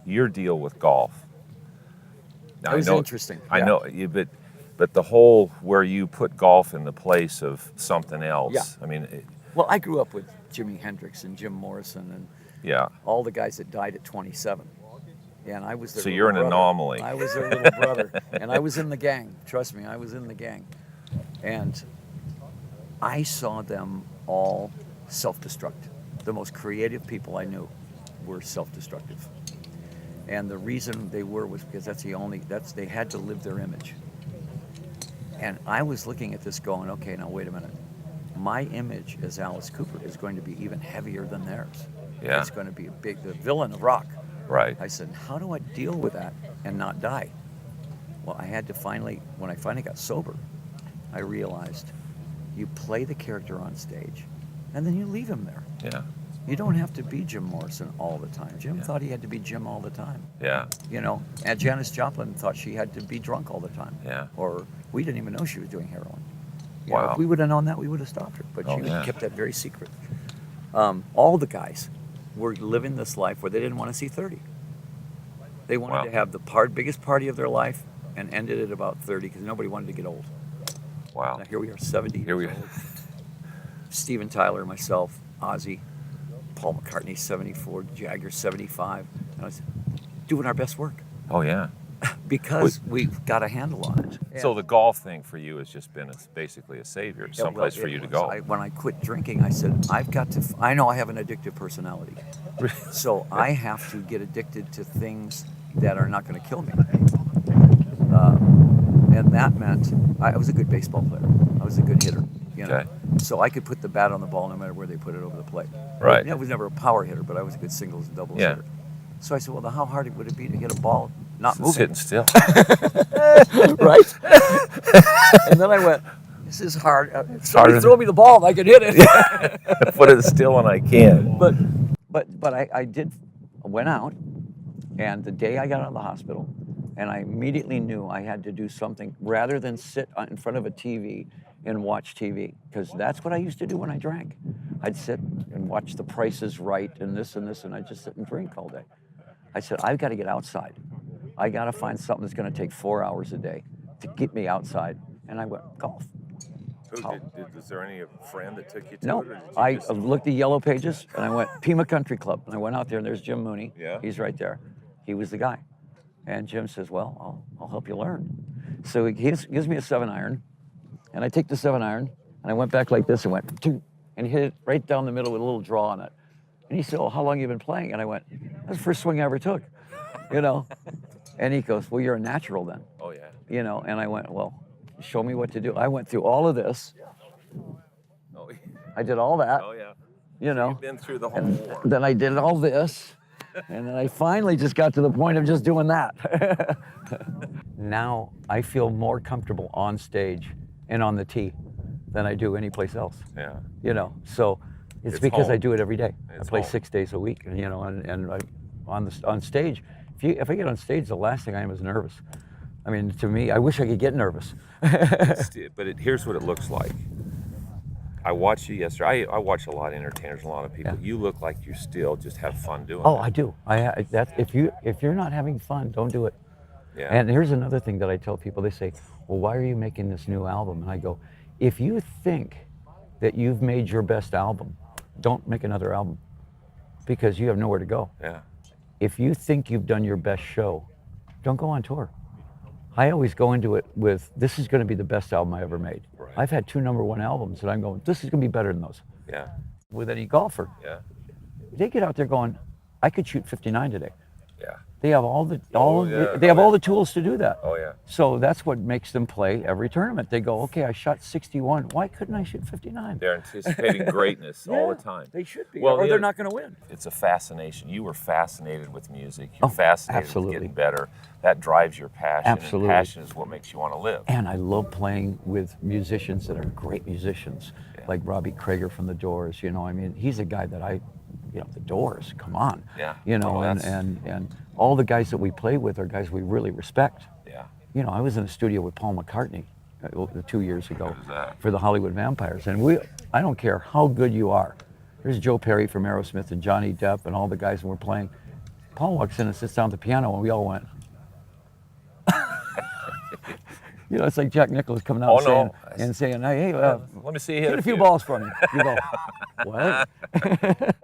your deal with golf. Now, It was interesting. I know, but the whole where you put golf in the place of something else. Yeah. I mean, Well, I grew up with Jimi Hendrix and Jim Morrison and yeah. all the guys that died at 27. And I was their So little you're an brother. anomaly. I was their little brother. And I was in the gang. Trust me, I was in the gang. And I saw them all self-destruct. The most creative people I knew were self-destructive. And the reason they were was because they had to live their image. And I was looking at this going, okay, now wait a minute. My image as Alice Cooper is going to be even heavier than theirs. Yeah. It's going to be the villain of rock. Right. I said, how do I deal with that and not die? Well, I had to when I finally got sober, I realized you play the character on stage and then you leave him there. Yeah. You don't have to be Jim Morrison all the time. Jim thought he had to be Jim all the time. Yeah. You know, and Janis Joplin thought she had to be drunk all the time. Yeah. Or we didn't even know she was doing heroin. You Wow. know, if we would have known that, we would have stopped her. But Oh, she yeah. kept that very secret. All the guys were living this life where they didn't want to see 30. They wanted Wow. to have the biggest party of their life and ended at about 30 because nobody wanted to get old. Wow. Now here we are, 70 Here we years are. old. Steven Tyler, myself, Ozzy, Paul McCartney, 74, Jagger, 75. And I was doing our best work Oh, yeah. because we've got a handle on it. So the golf thing for you has just been basically a savior, Yeah, well, someplace for it you to was. go. When I quit drinking, I said, I know I have an addictive personality. So I have to get addicted to things that are not going to kill me. And that meant I was a good baseball player. I was a good hitter. You know? Okay. So I could put the bat on the ball no matter where they put it over the plate. Right. I was never a power hitter, but I was a good singles and doubles Yeah. hitter. So I said, well, how hard would it be to hit a ball not moving? Sitting still. Right? And then I went, this is hard. Somebody harder. throw me the ball and I can hit it. Put it still and I can. But I went out, and the day I got out of the hospital, and I immediately knew I had to do something rather than sit in front of a TV and watch TV, because that's what I used to do when I drank. I'd sit and watch The Price is Right and this, and I'd just sit and drink all day. I said, I've got to get outside. I got to find something that's going to take 4 hours a day to get me outside. And I went, golf. Is there any friend that took you to No, it? Or did you I just... looked at Yellow Pages and I went, Pima Country Club. And I went out there and there's Jim Mooney. Yeah. He's right there. He was the guy. And Jim says, well, I'll help you learn. So he gives me a 7-iron, and I take the 7-iron and I went back like this and went, "Toot," and hit it right down the middle with a little draw on it. And he said, well, how long have you been playing? And I went, that's the first swing I ever took, you know? And he goes, well, you're a natural then. Oh, yeah. You know, and I went, well, show me what to do. I went through all of this. Oh, yeah. I did all that, Oh, yeah. you know. You've been through the whole war. Then I did all this, and then I finally just got to the point of just doing that. Now I feel more comfortable on stage and on the tee than I do anyplace else. Yeah. You know, so it's It's because I home. do it every day. It's I play home. 6 days a week, and you know, and I, on stage. If I get on stage, the last thing I am is nervous. I mean, to me, I wish I could get nervous. But here's what it looks like. I watched you yesterday. I watch a lot of entertainers, a lot of people. Yeah. You look like you still just have fun doing Oh, it. I do. If you're not having fun, don't do it. Yeah. And here's another thing that I tell people. They say, well, why are you making this new album? And I go, if you think that you've made your best album, don't make another album, because you have nowhere to go. Yeah. If you think you've done your best show, don't go on tour. I always go into it with, this is going to be the best album I ever made. Right. I've had 2 #1 albums, and I'm going, this is going to be better than those. Yeah. With any golfer, Yeah. they get out there going, I could shoot 59 today. Yeah. They have all the yeah. they have Oh, all yeah. the tools to do that. Oh, yeah. So that's what makes them play every tournament. They go, okay, I shot 61. Why couldn't I shoot 59? They're anticipating greatness all the Yeah, time. They should be, Well, or the they're other- not going to win. It's a fascination. You were fascinated with music. You're Oh, fascinated absolutely. with getting better. That drives your passion. Absolutely. And passion is what makes you want to live. And I love playing with musicians that are great musicians, like Robbie Krieger from The Doors. You know, I mean, he's a guy that The Doors, come on. Yeah. You know, Well, and all the guys that we play with are guys we really respect. Yeah. You know, I was in the studio with Paul McCartney 2 years ago Who's that? for the Hollywood Vampires, and I don't care how good you are. There's Joe Perry from Aerosmith and Johnny Depp and all the guys that we're playing. Paul walks in and sits down at the piano, and we all went. You know, it's like Jack Nicklaus coming out and saying, hey, Let me see you hit hit a few balls for me. You go, what?